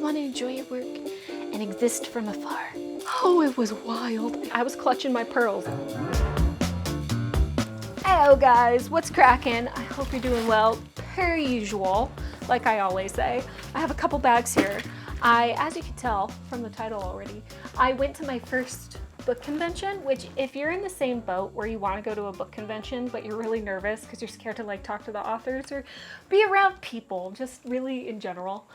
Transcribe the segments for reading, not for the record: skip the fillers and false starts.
want to enjoy your work and exist from afar. Oh, it was wild. I was clutching my pearls. Hello guys, what's cracking? I hope you're doing well. Per usual, like I always say, I have a couple bags here. As you can tell from the title already, I went to my first book convention, which if you're in the same boat where you want to go to a book convention, but you're really nervous because you're scared to like talk to the authors or be around people, just really in general,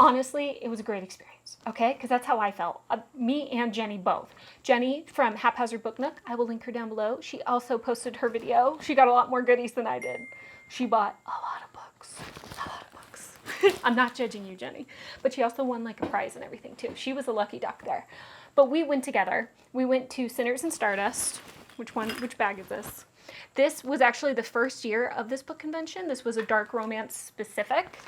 honestly, it was a great experience, okay? Because that's how I felt. Me and Jenny both. Jenny from Haphazard Book Nook, I will link her down below. She also posted her video. She got a lot more goodies than I did. She bought a lot of books. A lot of books. I'm not judging you, Jenny. But she also won like a prize and everything too. She was a lucky duck there. But we went together. We went to Sinners Stardust. Which bag is this? This was actually the first year of this book convention. This was a dark romance specific,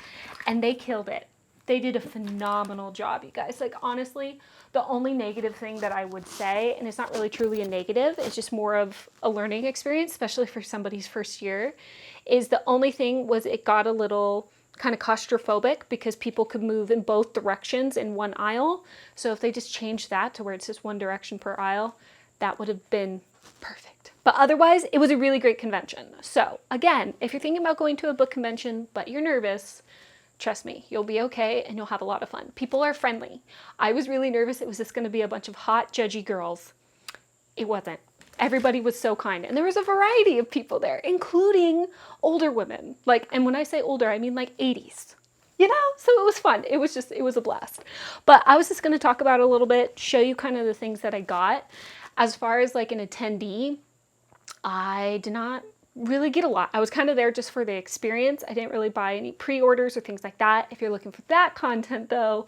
and they killed it. They did a phenomenal job, you guys. Like, honestly, the only negative thing that I would say, and it's not really truly a negative, it's just more of a learning experience, especially for somebody's first year, is the only thing was it got a little kind of claustrophobic because people could move in both directions in one aisle. So if they just changed that to where it's just one direction per aisle, that would have been perfect. But otherwise, it was a really great convention. So again, if you're thinking about going to a book convention, but you're nervous, trust me, you'll be okay and you'll have a lot of fun. People are friendly. I was really nervous it was just going to be a bunch of hot, judgy girls. It wasn't. Everybody was so kind. And there was a variety of people there, including older women. Like, and when I say older, I mean like 80s. You know? So it was fun. It was a blast. But I was just going to talk about it a little bit, show you kind of the things that I got. As far as like an attendee, I did not really get a lot. I was kind of there just for the experience. I didn't really buy any pre-orders or things like that. If you're looking for that content though,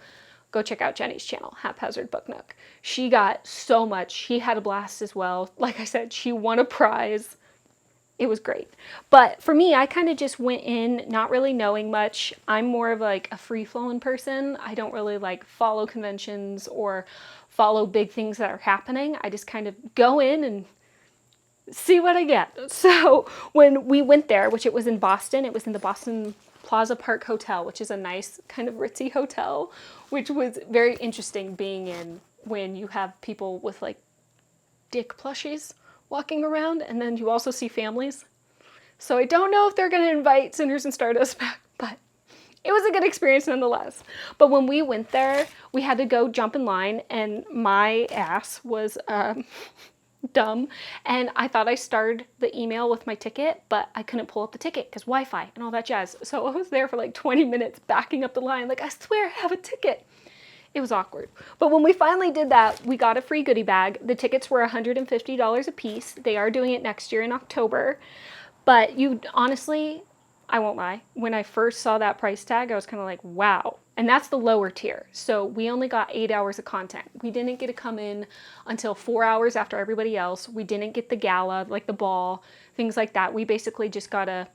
go check out Jenny's channel, Haphazard Book Nook. She got so much. She had a blast as well. Like I said, she won a prize. It was great. But for me, I kind of just went in not really knowing much. I'm more of like a free-flowing person. I don't really like follow conventions or follow big things that are happening. I just kind of go in and see what I get. So when we went there, which it was in Boston, it was in the Boston Plaza Park Hotel, which is a nice kind of ritzy hotel, which was very interesting being in when you have people with like dick plushies walking around, and then you also see families. So I don't know if they're going to invite Sinners and Stardust back, but it was a good experience nonetheless. But when we went there, we had to go jump in line, and my ass was dumb, and I thought I started the email with my ticket, but I couldn't pull up the ticket because Wi-Fi and all that jazz. So I was there for like 20 minutes backing up the line like, I swear I have a ticket. It was awkward. But when we finally did that, we got a free goodie bag. The tickets were $150 a piece. They are doing it next year in October. But you honestly, I won't lie, when I first saw that price tag, I was kind of like, wow. And that's the lower tier. So we only got 8 hours of content. We didn't get to come in until 4 hours after everybody else. We didn't get the gala, like the ball, things like that. We basically just got to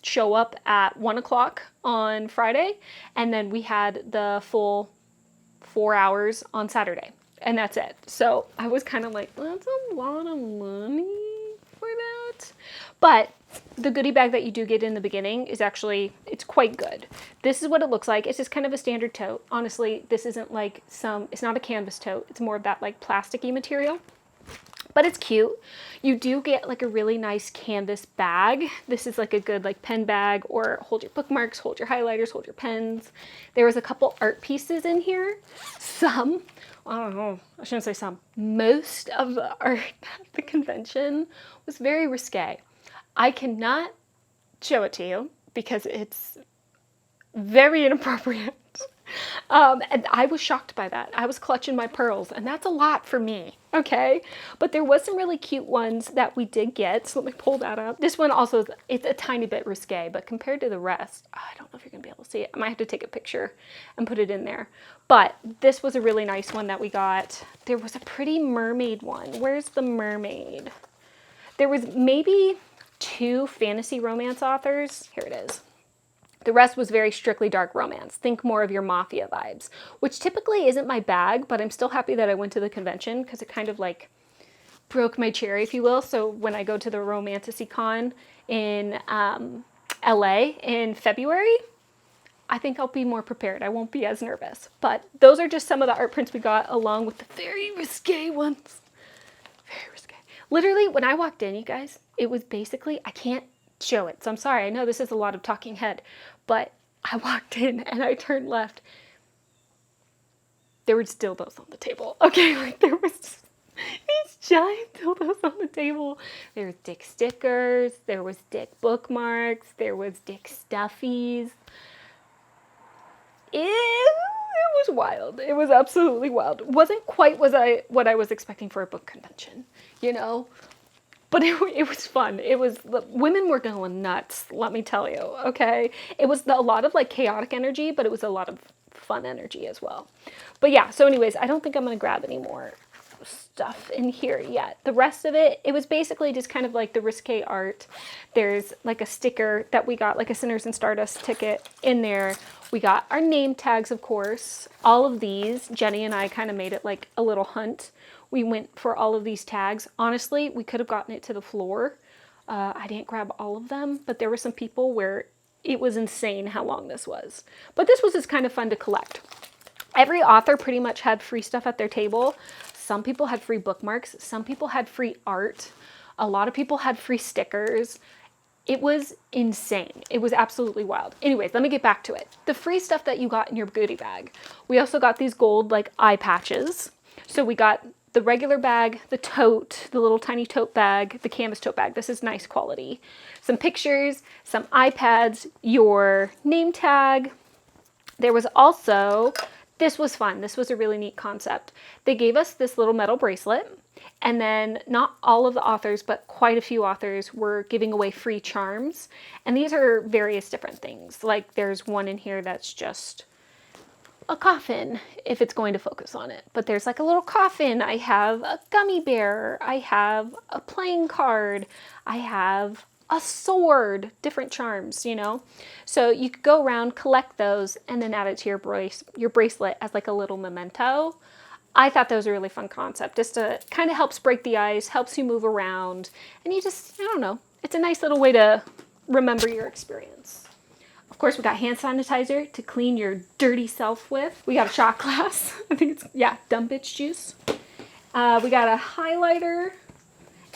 show up at 1 o'clock on Friday. And then we had the full 4 hours on Saturday. And that's it. So I was kind of like, that's a lot of money for that. But the goodie bag that you do get in the beginning is actually, it's quite good. This is what it looks like. It's just kind of a standard tote. Honestly, this isn't like it's not a canvas tote. It's more of that like plasticky material. But it's cute. You do get like a really nice canvas bag. This is like a good like pen bag, or hold your bookmarks, hold your highlighters, hold your pens. There was a couple art pieces in here. Some, I don't know, I shouldn't say some. Most of the art at the convention was very risque. I cannot show it to you because it's very inappropriate. And I was shocked by that. I was clutching my pearls, and that's a lot for me, okay? But there was some really cute ones that we did get, so let me pull that up. This one also, it's a tiny bit risque, but compared to the rest, I don't know if you're gonna be able to see it. I might have to take a picture and put it in there. But this was a really nice one that we got. There was a pretty mermaid one. Where's the mermaid? There was maybe 2 fantasy romance authors. Here it is. The rest was very strictly dark romance. Think more of your mafia vibes, which typically isn't my bag, but I'm still happy that I went to the convention because it kind of like broke my cherry, if you will. So when I go to the Romantasy Con in LA in February, I think I'll be more prepared. I won't be as nervous. But those are just some of the art prints we got, along with the very risque ones. Very risque. Literally, when I walked in, you guys, it was basically, I can't show it. So I'm sorry. I know this is a lot of talking head, but I walked in and I turned left. There were dildos on the table. Okay, like there was these giant dildos on the table. There was dick stickers. There was dick bookmarks. There was dick stuffies. It was wild. It was absolutely wild. It wasn't quite what I was expecting for a book convention, you know? But it was fun. Women were going nuts, let me tell you, okay? It was a lot of like chaotic energy, but it was a lot of fun energy as well. But yeah, so anyways, I don't think I'm going to grab any more stuff in here yet. The rest of it, it was basically just kind of like the risque art. There's like a sticker that we got, like a Sinners and Stardust ticket in there. We got our name tags, of course. All of these, Jenny and I kind of made it like a little hunt. We went for all of these tags. Honestly, we could have gotten it to the floor. I didn't grab all of them, but there were some people where it was insane how long this was. But this was just kind of fun to collect. Every author pretty much had free stuff at their table. Some people had free bookmarks. Some people had free art. A lot of people had free stickers. It was insane. It was absolutely wild. Anyways, let me get back to it. The free stuff that you got in your goodie bag. We also got these gold like eye patches. So we got the regular bag, the tote, the little tiny tote bag, the canvas tote bag. This is nice quality. Some pictures, some iPads, your name tag. There was also, this was fun. This was a really neat concept. They gave us this little metal bracelet, and then not all of the authors, but quite a few authors were giving away free charms. And these are various different things. Like there's one in here that's just a coffin, if it's going to focus on it. But there's like a little coffin. I have a gummy bear. I have a playing card. I have a sword, different charms, you know? So you could go around, collect those, and then add it to your bracelet as like a little memento. I thought that was a really fun concept. Just to kind of helps break the ice, helps you move around, and you just, I don't know, it's a nice little way to remember your experience. Of course, we got hand sanitizer to clean your dirty self with. We got a shot glass. I think it's, yeah, dumb bitch juice. We got a highlighter.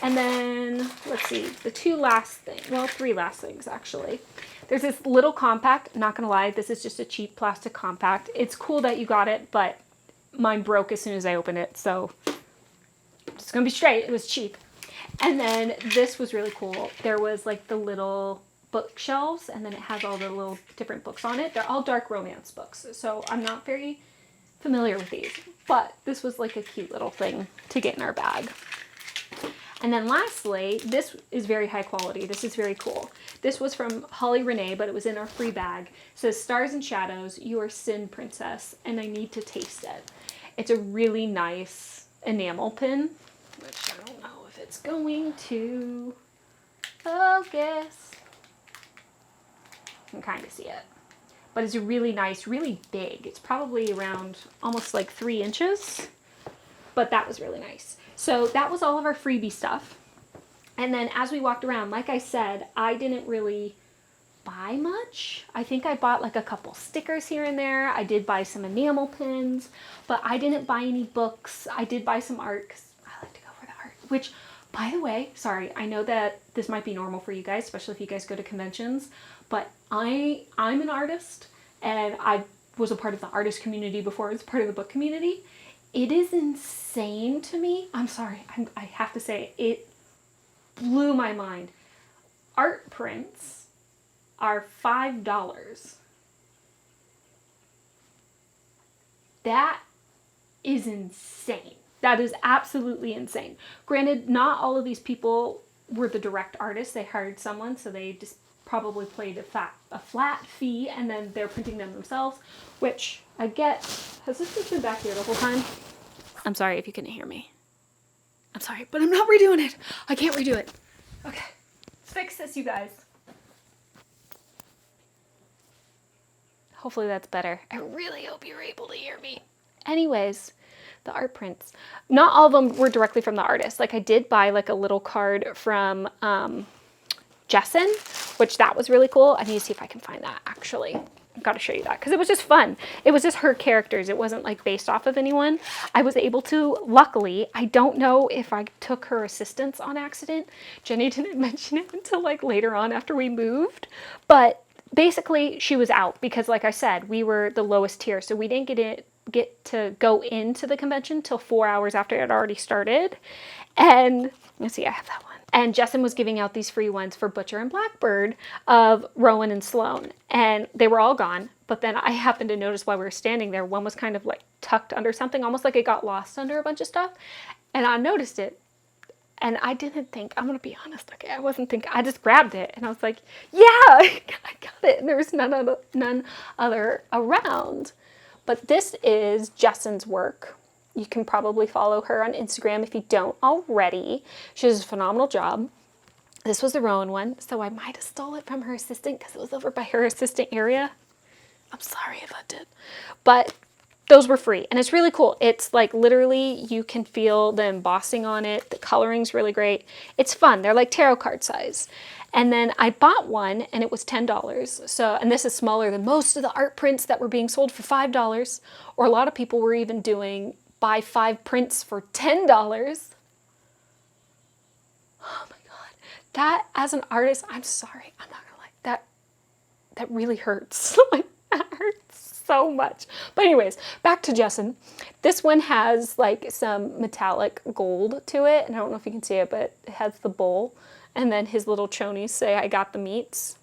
And then, let's see, the three last things, actually. There's this little compact. Not going to lie, this is just a cheap plastic compact. It's cool that you got it, but mine broke as soon as I opened it. So, just going to be straight. It was cheap. And then this was really cool. There was like the little bookshelves, and then it has all the little different books on it. They're all dark romance books, so I'm not very familiar with these, but this was like a cute little thing to get in our bag. And then lastly, this is very high quality. This is very cool. This was from Holly Renee, but it was in our free bag. It says, Stars and Shadows, you are Sin Princess, and I need to taste it. It's a really nice enamel pin, which I don't know if it's going to focus. You can kind of see it, but it's really nice, really big. It's probably around almost like 3 inches, but that was really nice. So that was all of our freebie stuff. And then as we walked around, like I said, I didn't really buy much. I think I bought like a couple stickers here and there. I did buy some enamel pins, but I didn't buy any books. I did buy some art because I like to go for the art, which, by the way, sorry, I know that this might be normal for you guys, especially if you guys go to conventions, but I'm an artist, and I was a part of the artist community before I was part of the book community. It is insane to me. I'm sorry, I have to say, it blew my mind. Art prints are $5. That is insane. That is absolutely insane. Granted, not all of these people were the direct artists. They hired someone, so they just probably paid a flat fee, and then they're printing them themselves, which I get. Has this been back here the whole time? I'm sorry if you couldn't hear me. I'm sorry, but I'm not redoing it. I can't redo it. Okay. Let's fix this, you guys. Hopefully that's better. I really hope you're able to hear me. Anyways, the art prints. Not all of them were directly from the artist. Like I did buy like a little card from Jessen, which that was really cool. I need to see if I can find that actually. I've got to show you that because it was just fun. It was just her characters. It wasn't like based off of anyone. I was able to, luckily, I don't know if I took her assistance on accident. Jenny didn't mention it until like later on after we moved, but basically she was out because like I said, we were the lowest tier. So we didn't get to go into the convention till 4 hours after it had already started. And let's see, I have that one. And Justin was giving out these free ones for Butcher and Blackbird of Rowan and Sloane. And they were all gone. But then I happened to notice while we were standing there, one was kind of like tucked under something, almost like it got lost under a bunch of stuff. And I noticed it. And I didn't think, I'm going to be honest, okay, I wasn't thinking, I just grabbed it. And I was like, yeah, I got it. And there was none other around. But this is Justin's work. You can probably follow her on Instagram if you don't already. She does a phenomenal job. This was the Rowan one, so I might have stole it from her assistant because it was over by her assistant area. I'm sorry if I did. But those were free, and it's really cool. It's like literally you can feel the embossing on it. The coloring's really great. It's fun. They're like tarot card size. And then I bought one, and it was $10. So, and this is smaller than most of the art prints that were being sold for $5, or a lot of people were even doing buy 5 prints for $10. Oh my God. That, as an artist, I'm sorry, I'm not gonna lie, that really hurts. Like, that hurts so much. But anyways, back to Justin. This one has like some metallic gold to it, and I don't know if you can see it, but it has the bowl, and then his little chonies say, I got the meats.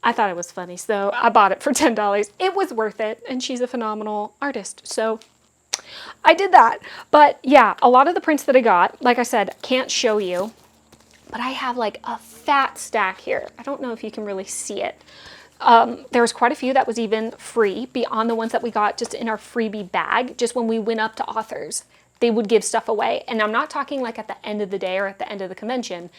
I thought it was funny, so I bought it for $10. It was worth it, and she's a phenomenal artist, so I did that. But yeah, a lot of the prints that I got, like I said, can't show you, but I have like a fat stack here. I don't know if you can really see it. There was quite a few that was even free beyond the ones that we got just in our freebie bag. Just when we went up to authors, they would give stuff away. And I'm not talking like at the end of the day or at the end of the convention.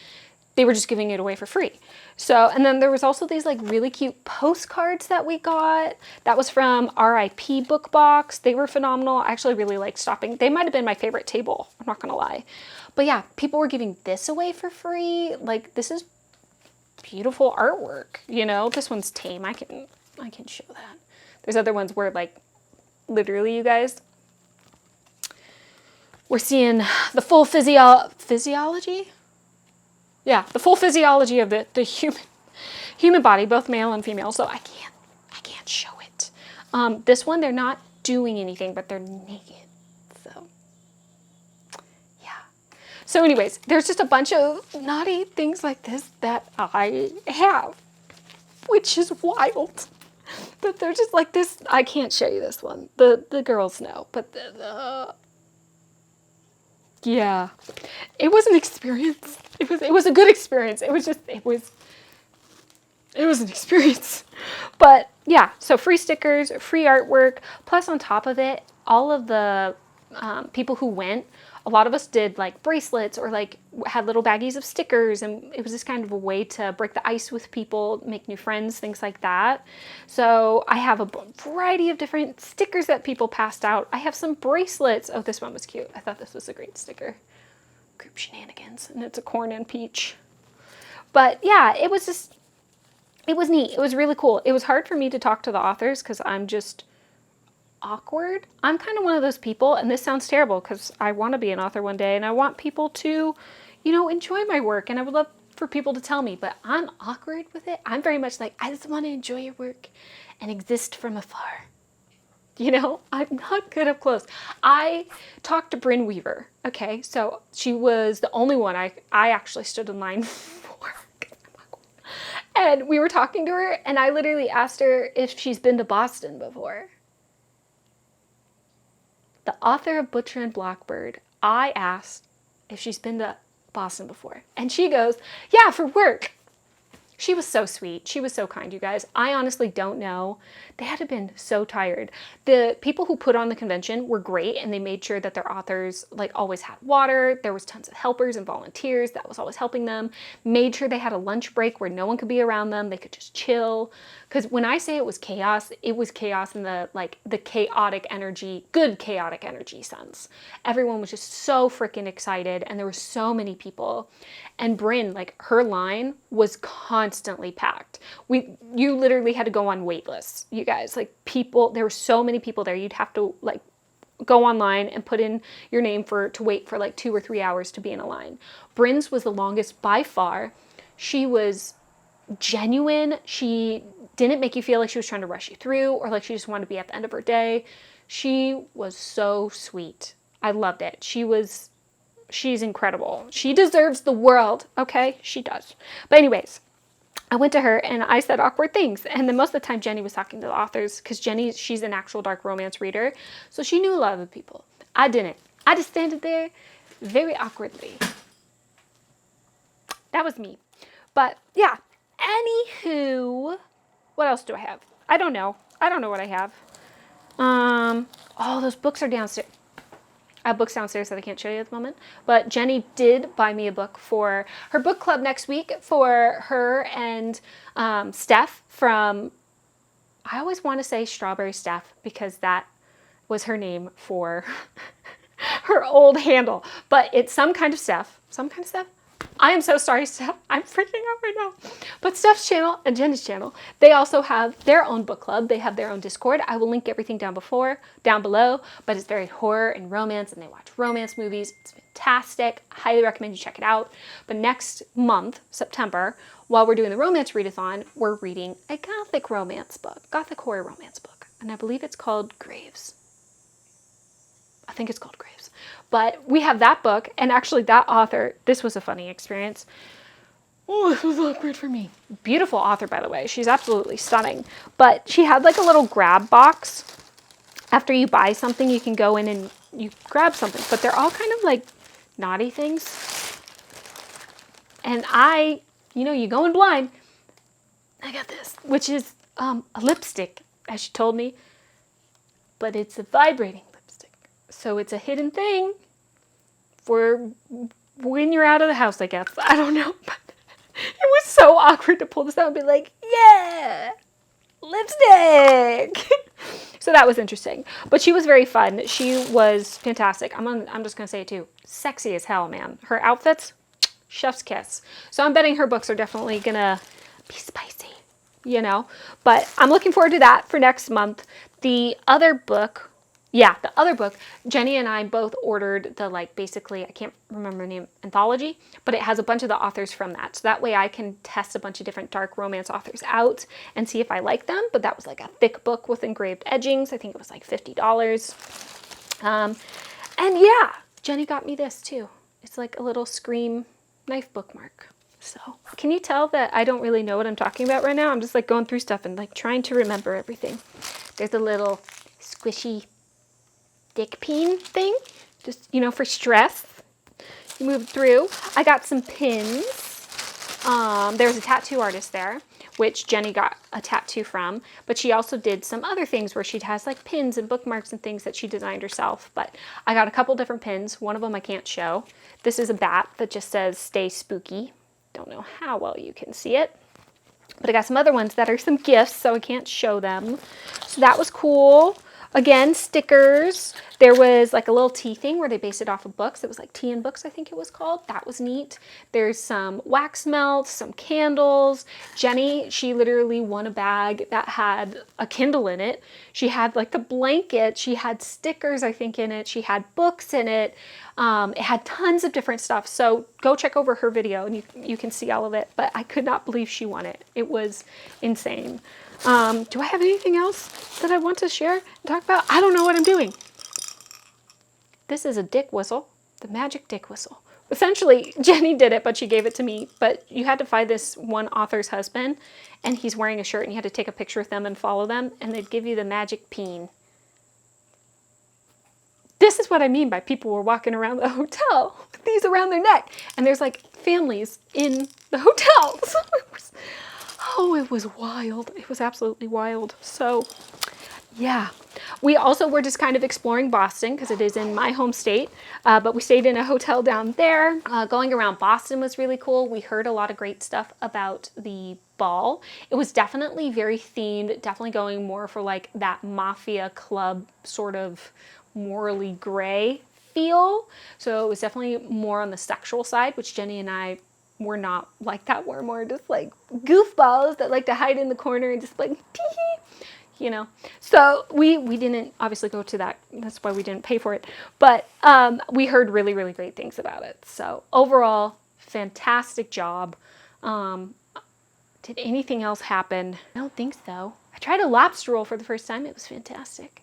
They were just giving it away for free. So, and then there was also these like really cute postcards that we got. That was from RIP Book Box. They were phenomenal. I actually really liked stopping. They might have been my favorite table. I'm not gonna lie. But yeah, people were giving this away for free. Like, this is beautiful artwork, you know? This one's tame. I can show that. There's other ones where like, literally you guys, we're seeing the full physiology? Yeah, the full physiology of the human body, both male and female. So I can't show it. This one, they're not doing anything, but they're naked. So yeah. So anyways, there's just a bunch of naughty things like this that I have, which is wild. But they're just like this. I can't show you this one. The girls know, but yeah, it was an experience. It was a good experience. It was an experience. But yeah, so free stickers, free artwork, plus on top of it, all of the people who went, a lot of us did like bracelets or like had little baggies of stickers, and it was just kind of a way to break the ice with people, make new friends, things like that. So I have a variety of different stickers that people passed out. I have some bracelets. Oh, this one was cute. I thought this was a great sticker. Group Shenanigans, and it's a corn and peach. But yeah, it was neat. It was really cool. It was hard for me to talk to the authors because I'm just awkward. I'm kind of one of those people, and this sounds terrible because I want to be an author one day and I want people to, you know, enjoy my work, and I would love for people to tell me, but I'm awkward with it. I'm very much like, I just want to enjoy your work and exist from afar. You know, I'm not good up close. I talked to Bryn Weaver. Okay, so she was the only one I actually stood in line for. And we were talking to her, and I literally asked her if she's been to Boston before. The author of Butcher and Blackbird, I asked if she's been to Boston before. And she goes, yeah, for work. She was so sweet. She was so kind, you guys. I honestly don't know. They had to have been so tired. The people who put on the convention were great, and they made sure that their authors like always had water. There was tons of helpers and volunteers that was always helping them. Made sure they had a lunch break where no one could be around them. They could just chill. Because when I say it was chaos in the chaotic energy, good chaotic energy sense. Everyone was just so freaking excited, and there were so many people. And Bryn, like, her line was constantly constantly packed. You literally had to go on wait lists, you guys. Like people, there were so many people there. You'd have to like go online and put in your name to wait for like 2 or 3 hours to be in a line. Bryn's was the longest by far. She was genuine. She didn't make you feel like she was trying to rush you through or like she just wanted to be at the end of her day. She was so sweet. I loved it. She's incredible. She deserves the world. Okay, she does. But anyways, I went to her and I said awkward things. And then most of the time Jenny was talking to the authors because she's an actual dark romance reader. So she knew a lot of the people. I didn't. I just standed there very awkwardly. That was me. But yeah, anywho, what else do I have? I don't know. I don't know what I have. Oh, those books are downstairs. I have books downstairs that I can't show you at the moment. But Jenny did buy me a book for her book club next week for her and Steph from, I always want to say Strawberry Steph because that was her name for her old handle. But it's some kind of Steph. Some kind of Steph? I am so sorry, Steph. I'm freaking out right now. But Steph's channel and Jenny's channel, they also have their own book club. They have their own Discord. I will link everything down below. But it's very horror and romance, and they watch romance movies. It's fantastic. I highly recommend you check it out. But next month, September, while we're doing the Romance Readathon, we're reading a gothic romance book, gothic horror romance book. And I believe it's called Graves. I think it's called Graves. But we have that book, and actually that author, this was a funny experience. Oh, this was awkward for me. Beautiful author, by the way. She's absolutely stunning. But she had like a little grab box. After you buy something, you can go in and you grab something. But they're all kind of like naughty things. And you go in blind. I got this, which is a lipstick, as she told me. But it's a vibrating lipstick. So it's a hidden thing for when you're out of the house, I guess. I don't know. But it was so awkward to pull this out and be like, yeah, lipstick. So that was interesting. But she was very fun. She was fantastic. I'm just going to say it too. Sexy as hell, man. Her outfits, chef's kiss. So I'm betting her books are definitely going to be spicy, But I'm looking forward to that for next month. The other book, Jenny and I both ordered the basically, I can't remember the name, anthology, but it has a bunch of the authors from that. So that way I can test a bunch of different dark romance authors out and see if I like them. But that was like a thick book with engraved edgings. I think it was like $50. And yeah, Jenny got me this too. It's like a little Scream knife bookmark. So can you tell that I don't really know what I'm talking about right now? I'm just like going through stuff and like trying to remember everything. There's a little squishy dick peen thing, just, for stress. You move through. I got some pins. There was a tattoo artist there, which Jenny got a tattoo from, but she also did some other things where she has like pins and bookmarks and things that she designed herself. But I got a couple different pins. One of them I can't show. This is a bat that just says "Stay Spooky." Don't know how well you can see it. But I got some other ones that are some gifts, so I can't show them. So that was cool. Again, stickers. There was like a little tea thing where they based it off of books. It was like Tea and Books, I think it was called. That was neat. There's some wax melts, some candles. Jenny, she literally won a bag that had a Kindle in it. She had like the blanket. She had stickers, I think, in it. She had books in it. It had tons of different stuff. So go check over her video and you can see all of it. But I could not believe she won it. It was insane. Do I have anything else that I want to share and talk about? I don't know what I'm doing. This is a dick whistle, the magic dick whistle. Essentially, Jenny did it, but she gave it to me. But you had to find this one author's husband, and he's wearing a shirt, and you had to take a picture with them and follow them, and they'd give you the magic peen. This is what I mean by people were walking around the hotel with these around their neck. And there's like families in the hotel. So it was wild. It was absolutely wild. So yeah, we also were just kind of exploring Boston because it is in my home state, but we stayed in a hotel down there. Going around Boston was really cool. We heard a lot of great stuff about the ball. It was definitely very themed, definitely going more for like that mafia club sort of morally gray feel. So it was definitely more on the sexual side, which Jenny and I we're not like that. We're more just like goofballs that like to hide in the corner and just like, tee-hee, you know. So we didn't obviously go to that. That's why we didn't pay for it. But we heard really, really great things about it. So overall, fantastic job. Did anything else happen? I don't think so. I tried a lobster roll for the first time. It was fantastic.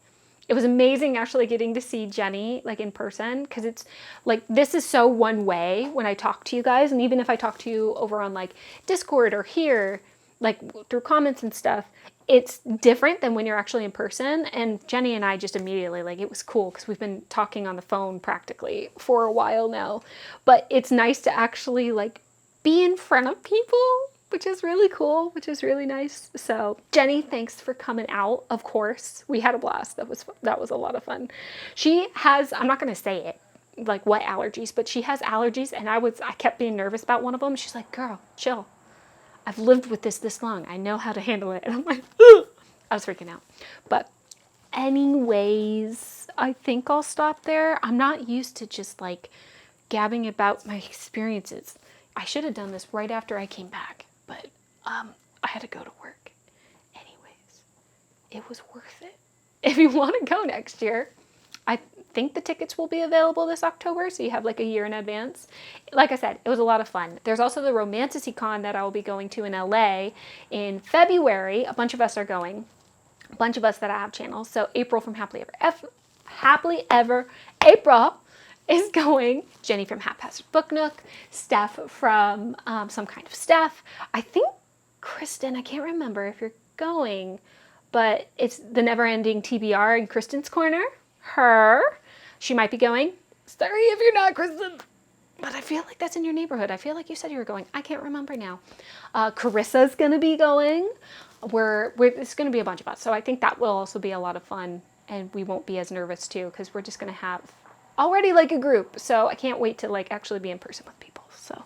It was amazing actually getting to see Jenny like in person, because it's like, this is so one way when I talk to you guys. And even if I talk to you over on like Discord or here, like through comments and stuff, it's different than when you're actually in person. And Jenny and I just immediately, like, it was cool because we've been talking on the phone practically for a while now. But it's nice to actually like be in front of people, which is really cool, which is really nice. So Jenny, thanks for coming out. Of course, we had a blast. That was a lot of fun. She has, I'm not going to say it, like what allergies, but she has allergies. And I kept being nervous about one of them. She's like, girl, chill. I've lived with this long. I know how to handle it. And I'm like, ugh. I was freaking out. But anyways, I think I'll stop there. I'm not used to just like gabbing about my experiences. I should have done this right after I came back, but I had to go to work. Anyways, it was worth it. If you want to go next year, I think the tickets will be available this October, so you have like a year in advance. Like I said, it was a lot of fun. There's also the Romance Readathon that I will be going to in LA in February. A bunch of us are going. A bunch of us that I have channels. So April from Happily Ever April is going. Jenny from Haphazard Book Nook. Steph from Some Kind of Steph. I think Kristen, I can't remember if you're going, but it's the Never Ending TBR in Kristen's Corner. Her. She might be going. Sorry if you're not, Kristen. But I feel like that's in your neighborhood. I feel like you said you were going. I can't remember now. Carissa's going to be going. It's going to be a bunch of us. So I think that will also be a lot of fun. And we won't be as nervous too, because we're just going to have already like a group. So I can't wait to like actually be in person with people. So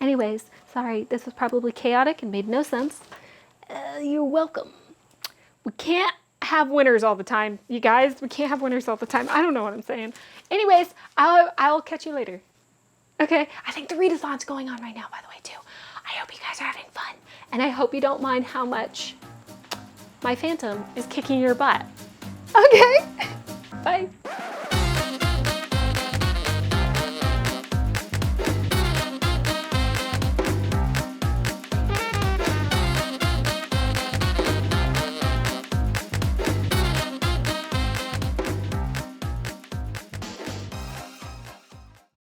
anyways, sorry. This was probably chaotic and made no sense. You're welcome. We can't have winners all the time, you guys. We can't have winners all the time. I don't know what I'm saying. Anyways, I'll catch you later. Okay, I think the readathon's going on right now, by the way, too. I hope you guys are having fun, and I hope you don't mind how much my phantom is kicking your butt. Okay, bye.